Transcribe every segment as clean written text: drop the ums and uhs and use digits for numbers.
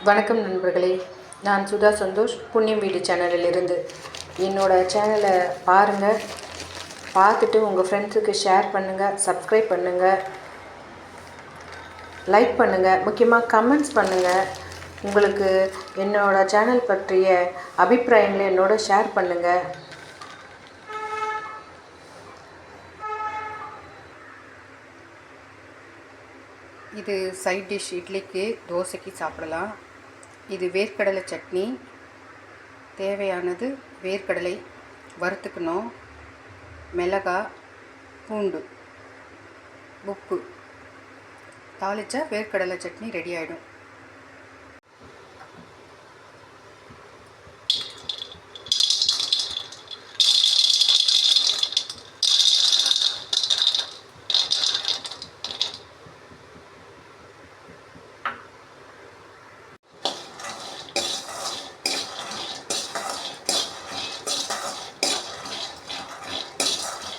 வணக்கம் நண்பர்களே, நான் சுதா சந்தோஷ், புண்ணியம் வீடு சேனலிலிருந்து. என்னோடய சேனலை பாருங்கள், பார்த்துட்டு உங்கள் ஃப்ரெண்ட்ஸுக்கு ஷேர் பண்ணுங்கள், சப்ஸ்கிரைப் பண்ணுங்கள், லைக் பண்ணுங்கள், முக்கியமாக கமெண்ட்ஸ் பண்ணுங்கள். உங்களுக்கு என்னோடய சேனல் பற்றிய அபிப்பிராயங்களை என்னோட ஷேர் பண்ணுங்கள். இது சைட் டிஷ், இட்லிக்கு தோசைக்கு சாப்பிடலாம். இது வேர்க்கடலை சட்னி. தேவையானது வேர்க்கடலை வறுத்துக்கணும், மிளகாய், பூண்டு, உப்பு. தாளிச்சா வேர்க்கடலை சட்னி ரெடி ஆகிடும்.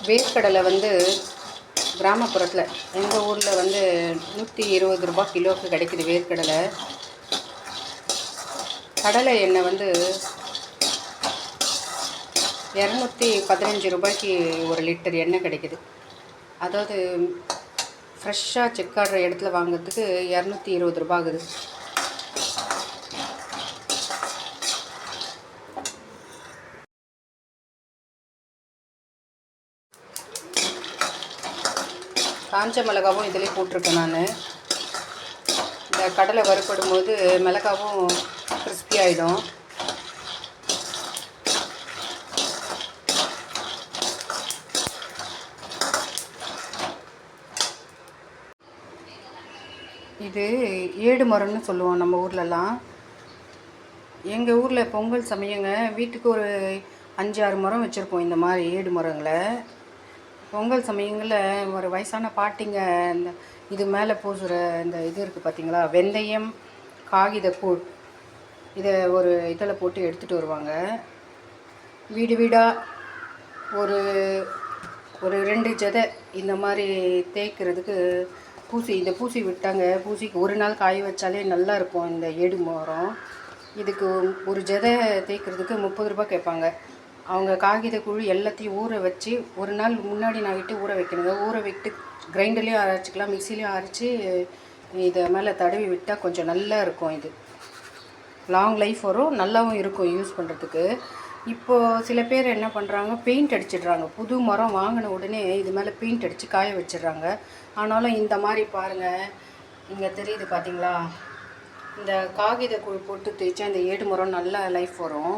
வேர்க்கடலை கிராமப்புறத்தில் எங்கள் ஊரில் 120 ரூபா கிலோவுக்கு கிடைக்குது வேர்க்கடலை. கடலை எண்ணெய் 215 ரூபாய்க்கு 1 லிட்டர் எண்ணெய் கிடைக்குது. அதாவது ஃப்ரெஷ்ஷாக செக்காடுற இடத்துல வாங்கிறதுக்கு 220 ரூபா ஆகுது. காஞ்ச மிளகாவும் இதிலே போட்டிருக்கேன் நான். இந்த கடலை வறுப்படும் போது மிளகாவும் கிறிஸ்பி ஆகிடும். இது ஏடு மரம்னு சொல்லுவோம் நம்ம ஊர்லலாம். எங்கள் ஊரில் பொங்கல் சமயங்க வீட்டுக்கு ஒரு 5-6 மரம் வச்சுருப்போம். இந்த மாதிரி ஏடு மரங்களை பொங்கல் சமயங்களில் ஒரு வயசான பாட்டிங்க இந்த இது மேலே பூசுகிற இந்த இது இருக்குது பார்த்தீங்களா, வெந்தயம், காகிதக்கூழ், இதை ஒரு இதில் போட்டு எடுத்துகிட்டு வருவாங்க. வீடு வீடாக ஒரு ஒரு 2 ஜதை இந்த மாதிரி தேய்க்கிறதுக்கு இந்த பூசி விட்டாங்க. பூசிக்கு ஒரு நாள் காய வச்சாலே நல்லா இருக்கும் இந்த ஏடு மரம். இதுக்கு ஒரு ஜதை தேய்க்கிறதுக்கு 30 ரூபா கேட்பாங்க. அவங்க காகித குழு எல்லாத்தையும் ஊற வச்சு ஒரு நாள் முன்னாடி நைட்டு ஊற வைக்கணுங்க. ஊற விட்டு கிரைண்டர்லேயும் அரைச்சிக்கலாம், மிக்சிலையும் அரைச்சி இதை மேலே தடவி விட்டால் கொஞ்சம் நல்லா இருக்கும். இது லாங் லைஃப் வரும், நல்லாவும் இருக்கும் யூஸ் பண்ணுறதுக்கு. இப்போது சில பேர் என்ன பண்ணுறாங்க, பெயிண்ட் அடிச்சிடுறாங்க. புது மரம் வாங்கின உடனே இது மேலே பெயிண்ட் அடித்து காய வச்சிடுறாங்க. ஆனாலும் இந்த மாதிரி பாருங்கள், இங்கே தெரியுது பார்த்தீங்களா, இந்த காகித குழு போட்டு தேய்ச்சா இந்த ஏடு மரம் நல்லா லைஃப் வரும்.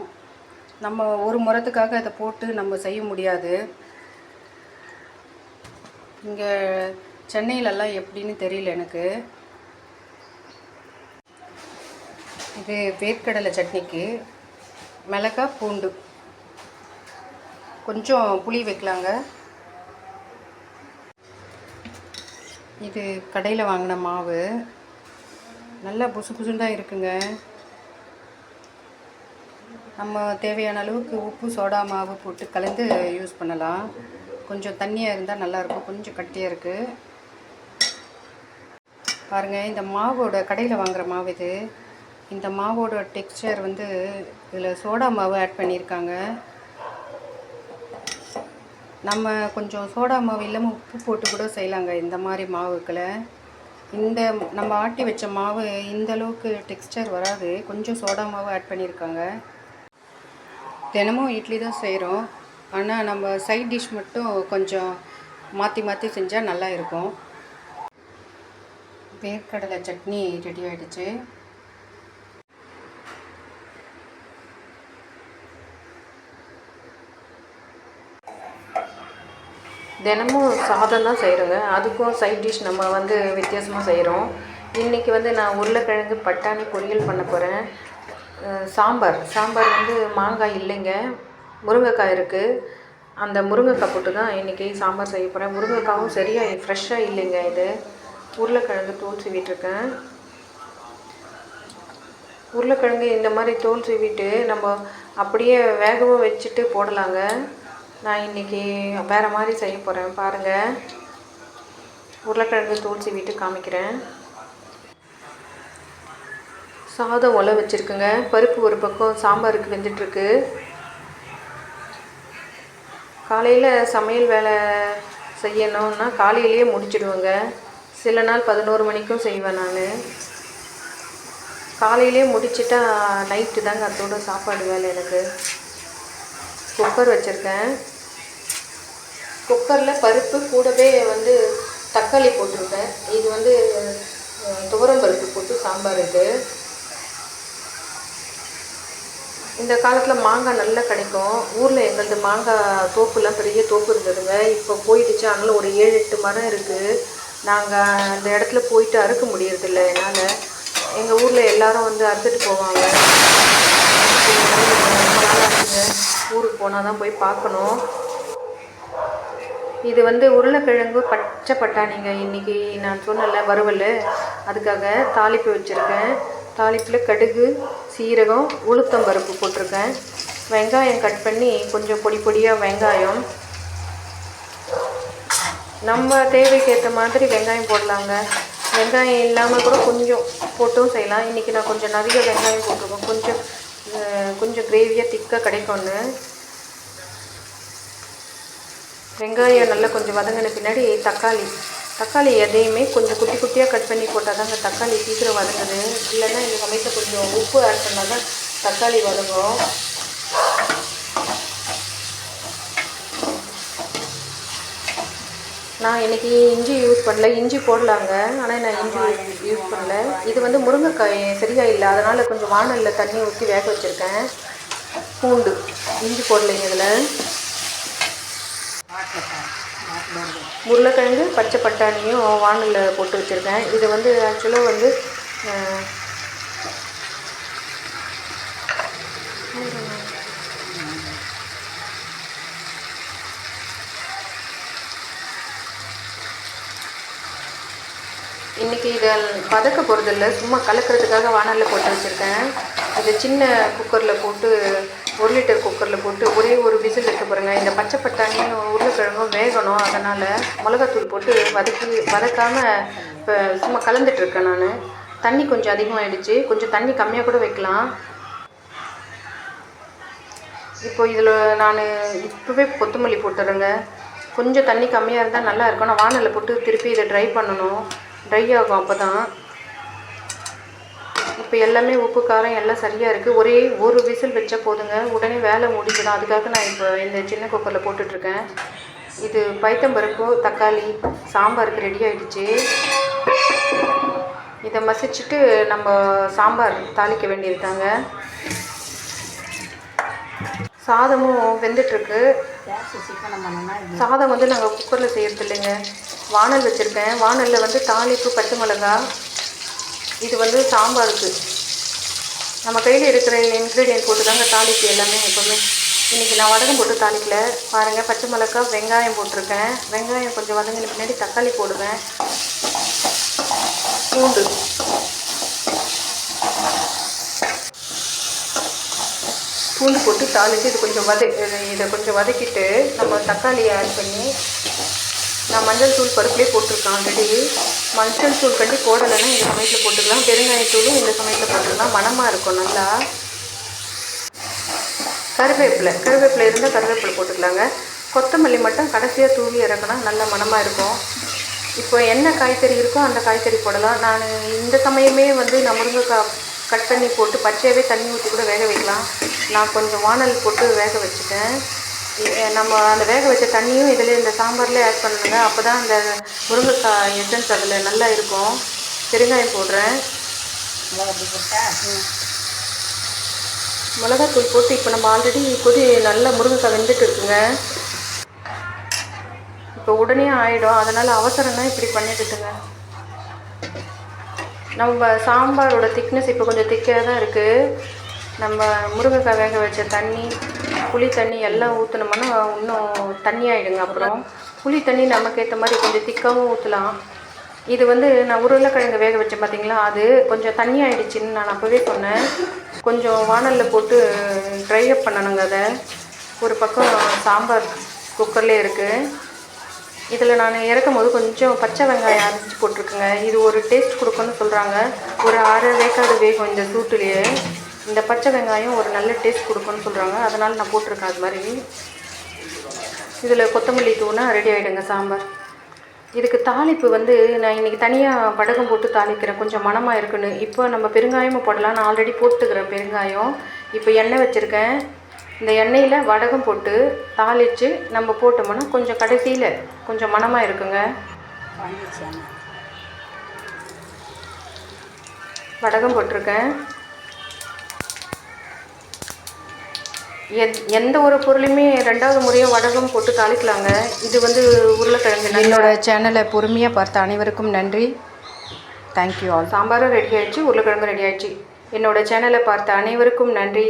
நம்ம ஒரு மரத்துக்காக அதை போட்டு நம்ம செய்ய முடியாது. இங்கே சென்னையிலலாம் எப்படின்னு தெரியல எனக்கு. இது வேர்க்கடலை சட்னிக்கு மிளகாய், பூண்டு, கொஞ்சம் புளி வைக்கலாங்க. இது கடையில் வாங்கின மாவு, நல்லா புசு புசுன்னு தான் இருக்குங்க. நம்ம தேவையான அளவுக்கு உப்பு, சோடா மாவு போட்டு கலந்து யூஸ் பண்ணலாம். கொஞ்சம் தண்ணியாக இருந்தால் நல்லாயிருக்கும், கொஞ்சம் கட்டியாக இருக்குது பாருங்கள். இந்த மாவோட கடையில் வாங்குகிற மாவு இது. இந்த மாவோட டெக்ஸ்சர் இதில் சோடா மாவு ஆட் பண்ணியிருக்காங்க. நம்ம கொஞ்சம் சோடா மாவு இல்லாமல் உப்பு போட்டு கூட செய்யலாங்க இந்த மாதிரி மாவுக்களை. இந்த நம்ம ஆட்டி வச்ச மாவு இந்தளவுக்கு டெக்ஸ்சர் வராது, கொஞ்சம் சோடா மாவு ஆட் பண்ணியிருக்காங்க. தினமும் இட்லி தான் செய்கிறோம், ஆனால் நம்ம சைட் டிஷ் மட்டும் கொஞ்சம் மாற்றி மாற்றி செஞ்சால் நல்லா இருக்கும். வேர்க்கடலை சட்னி ரெடி ஆகிடுச்சு. தினமும் சாதம் தான் செய்கிறோங்க, அதுக்கும் சைட் டிஷ் நம்ம வித்தியாசமாக செய்கிறோம். இன்றைக்கி நான் உருளைக்கிழங்கு பட்டாணி பொரியல் பண்ண போகிறேன். சாம்பார் மாங்காய் இல்லைங்க, முருங்கைக்காய் இருக்குது. அந்த முருங்கைக்காய் போட்டு தான் இன்றைக்கி சாம்பார் செய்ய போகிறேன். முருங்கைக்காவும் சரியாக ஃப்ரெஷ்ஷாக இல்லைங்க. இது உருளைக்கிழங்கு தோல் சீவிட்டுருக்கேன். உருளைக்கிழங்கு இந்த மாதிரி தோல் சீவிட்டு நம்ம அப்படியே வேகவும் வச்சுட்டு போடலாங்க. நான் இன்றைக்கி வேறு மாதிரி செய்ய போகிறேன் பாருங்கள். உருளைக்கிழங்கு தோல் சீவிட்டு காமிக்கிறேன். சாதம் ஒலை வச்சுருக்குங்க. பருப்பு ஒரு பக்கம் சாம்பாருக்கு வெந்துட்டுருக்கு. காலையில் சமையல் வேலை செய்யணுன்னா காலையிலேயே முடிச்சிடுவேங்க. சில நாள் 11 மணிக்கும் செய்வேன் நான். காலையிலே முடிச்சிட்டா நைட்டு தாங்க அதோட சாப்பாடு வேலை எனக்கு. குக்கர் வச்சுருக்கேன். குக்கரில் பருப்பு கூடவே தக்காளி போட்டிருக்கேன். இது துவரம் பருப்பு போட்டு சாம்பார். இது இந்த காலத்தில் மாங்காய் நல்லா கிடைக்கும். ஊரில் எங்களது மாங்காய் தோப்புலாம் பெரிய தோப்பு இருந்ததுங்க. இப்போ போயிடுச்சு. அதனால ஒரு 7-8 மரம் இருக்குது. நாங்கள் அந்த இடத்துல போயிட்டு அறுக்க முடியறதில்ல என்னால். எங்கள் ஊரில் எல்லோரும் அறுத்துட்டு போவாங்க. ரொம்ப நாளாக இருக்குங்க. ஊருக்கு போனால் தான் போய் பார்க்கணும். இது உருளைக்கிழங்கு பச்சை பட்டாணிங்க. இன்றைக்கி நான் சொன்னல வறுவல், அதுக்காக தாளிப்பு வச்சுருக்கேன். தாளிப்பில் கடுகு, சீரகம், உளுத்தம் பருப்பு போட்டிருக்கேன். வெங்காயம் கட் பண்ணி கொஞ்சம் பொடி பொடியாக வெங்காயம், நம்ம தேவைக்கு ஏற்ற மாதிரி வெங்காயம் போடலாங்க. வெங்காயம் இல்லாமல் கூட கொஞ்சம் போட்டும் செய்யலாம். இன்றைக்கி நான் கொஞ்சம் நிறைய வெங்காயம் போட்டிருக்கேன். கொஞ்சம் கிரேவியாக திக்காக கிடைக்கும்னு. வெங்காயம் நல்லா கொஞ்சம் வதங்கின பின்னாடி தக்காளி எதையுமே கொஞ்சம் குட்டி குட்டியாக கட் பண்ணி போட்டால் தாங்க தக்காளி சீக்கிரம் வதங்குது. இல்லைன்னா இந்த சமயத்தில் கொஞ்சம் உப்பு ஆட் பண்ணால் தான் தக்காளி வதங்கும். நான் இன்றைக்கி இஞ்சி யூஸ் பண்ணல. இஞ்சி போடலாங்க, ஆனால் நான் இஞ்சி யூஸ் பண்ணல. இது முருங்கைக்காய் சரியாக இல்லை, அதனால் கொஞ்சம் வாணலில் தண்ணி ஊற்றி வேக வச்சுருக்கேன். பூண்டு, இஞ்சி போடலைங்க இதில். உருளைக்கிழங்கு பச்சை பட்டாணியும் வாணலில் போட்டு வச்சுருக்கேன். இது ஆக்சுவலாக இன்றைக்கி இதை வதக்க போகிறதில்ல, சும்மா கலக்கிறதுக்காக வாணலில் போட்டு வச்சுருக்கேன். இது சின்ன குக்கரில் போட்டு 1 லிட்டர் குக்கரில் போட்டு ஒரே ஒரு விசில் எடுத்து போகிறேங்க. இந்த பச்சை பட்டாணியும் உருளைக்கிழங்கும் வேகணும். அதனால் மிளகாத்தூள் போட்டு வதக்காமல் இப்போ சும்மா கலந்துட்டுருக்கேன் நான். தண்ணி கொஞ்சம் அதிகமாகிடுச்சு. கொஞ்சம் தண்ணி கம்மியாக கூட வைக்கலாம். இப்போ இதில் நான் இப்போவே கொத்தமல்லி போட்டுறேங்க. கொஞ்சம் தண்ணி கம்மியாக இருந்தால் நல்லா இருக்கும். நான் வாணலில் போட்டு திருப்பி இதை ட்ரை பண்ணணும். ட்ரை ஆகும் அப்போ தான். இப்போ எல்லாமே உப்பு காரம் எல்லாம் சரியாக இருக்குது. ஒரே ஒரு விசில் வச்சா போதுங்க, உடனே வேலை முடிஞ்சிடும். அதுக்காக நான் இப்போ இந்த சின்ன குக்கரில் போட்டுட்ருக்கேன். இது பைத்தம்பருப்பு தக்காளி சாம்பாருக்கு ரெடி ஆகிடுச்சு. இதை மசிச்சுட்டு நம்ம சாம்பார் தாளிக்க வேண்டியிருக்காங்க. சாதமும் வெந்துட்டுருக்கு. சாதம் நாங்கள் குக்கரில் செய்கிறது இல்லைங்க, வாணல் வச்சுருக்கேன். வாணலில் தாளிப்பு பச்சை மிளகாய். இது சாம்பாருக்கு நம்ம கையில் இருக்கிற இன்க்ரீடியன்ட் போட்டு தாங்க தாளிப்பு எல்லாமே எப்போவுமே. இன்றைக்கி நான் வடகம் போட்டு தாளிக்கல பாருங்கள். பச்சை மிளகாய் வெங்காயம் போட்டிருக்கேன். வெங்காயம் கொஞ்சம் வதங்கின பின்னாடி தக்காளி போடுவேன். பூண்டு, பூண்டு போட்டு தாளித்து இதை கொஞ்சம் வதக்கிட்டு நம்ம தக்காளியை ஆட் பண்ணி, நான் மஞ்சள் தூள் பருப்புலேயே போட்டிருக்கேன் ஆல்ரெடி. மஞ்சள் தூள் கண்டி போடலைன்னா இந்த சமயத்தில் போட்டுக்கலாம். பெருங்காயத்தூளும் இந்த சமயத்தில் போட்டுக்கலாம், மணமாக இருக்கும் நல்லா. கருவேப்பிலை இருந்தால் கருவேப்பிலை போட்டுக்கலாங்க. கொத்தமல்லி மட்டும் கடைசியாக தூவி இறக்குனா நல்ல மணமாக இருக்கும். இப்போ என்ன காய்கறி இருக்கோ அந்த காய்கறி போடலாம். நான் இந்த சமயமே நான் முருங்கைக்காய் கட் பண்ணி போட்டு பச்சையாகவே தண்ணி ஊற்றி கூட வேக வைக்கலாம். நான் கொஞ்சம் வாணல் போட்டு வேக வச்சுட்டேன். நம்ம அந்த வேக வச்ச தண்ணியும் இதில் இந்த சாம்பார்லேயே ஆட் பண்ணணுங்க. அப்போ தான் அந்த முருங்கைக்காய் எசன்ஸ் அதில் நல்லா இருக்கும். பெருங்காயம் போடுறேன். மிளகாத்தூள் போட்டு இப்போ நம்ம ஆல்ரெடி நல்லா முருங்கைக்காய் வெந்துட்டு இருக்குங்க. இப்போ உடனே ஆகிடும், அதனால் அவசரம்னா இப்படி பண்ணிட்டுங்க. நம்ம சாம்பாரோட திக்னஸ் இப்போ கொஞ்சம் திக்காக தான் இருக்குது. நம்ம முருங்கைக்காய் வேக வச்ச தண்ணி, புளி தண்ணி எல்லாம் ஊற்றினோம்னா இன்னும் தண்ணி ஆகிடுங்க. அப்புறம் புளி தண்ணி நமக்கு ஏற்ற மாதிரி கொஞ்சம் திக்காகவும் ஊற்றலாம். இது நான் உருளைக்கிழங்கு வேக வச்சேன் பார்த்தீங்களா, அது கொஞ்சம் தண்ணி ஆகிடுச்சின்னு நான் அப்போவே சொன்னேன். கொஞ்சம் வாணலில் போட்டு ட்ரை அப் பண்ணணுங்க. அதை ஒரு பக்கம் சாம்பார் குக்கர்லேயே இருக்குது. இதில் நான் இறக்கும் போது கொஞ்சம் பச்சை வெங்காயம் அரைச்சி போட்டிருக்குங்க. இது ஒரு டேஸ்ட் கொடுக்குன்னு சொல்கிறாங்க. ஒரு 1/2 வேக்காடு வேகும் இந்த சூட்டுலேயே. இந்த பச்சை வெங்காயம் ஒரு நல்ல டேஸ்ட் கொடுக்குன்னு சொல்கிறாங்க. அதனால் நான் போட்டிருக்கேன். அது மாதிரி இதில் கொத்தமல்லி தூணா ரெடி ஆகிடுங்க சாம்பார். இதுக்கு தாளிப்பு வந்து நான் இன்றைக்கி தனியாக வடகம் போட்டு தாளிக்கிறேன், கொஞ்சம் மணமாக இருக்குன்னு. இப்போ நம்ம பெருங்காயமும் போடலாம். நான் ஆல்ரெடி போட்டுக்கிறேன் பெருங்காயம். இப்போ எண்ணெய் வச்சுருக்கேன். இந்த எண்ணெயில் வடகம் போட்டு தாளித்து நம்ம போட்டோம்னா கொஞ்சம் கடைசியில் கொஞ்சம் மணமாக இருக்குங்க. வடகம் போட்டிருக்கேன். எந்த ஒரு பொருளையுமே 2வது முறையாக வடகம் போட்டு தாளிக்கலாங்க. இது வந்து உருளைக்கிழங்கு. என்னோட சேனலை பொறுமையாக பார்த்த அனைவருக்கும் நன்றி. Thank you all. சாம்பாரும் ரெடி ஆகிடுச்சு, உருளைக்கிழங்கு ரெடி ஆகிடுச்சு. என்னோட சேனலை பார்த்த அனைவருக்கும் நன்றி.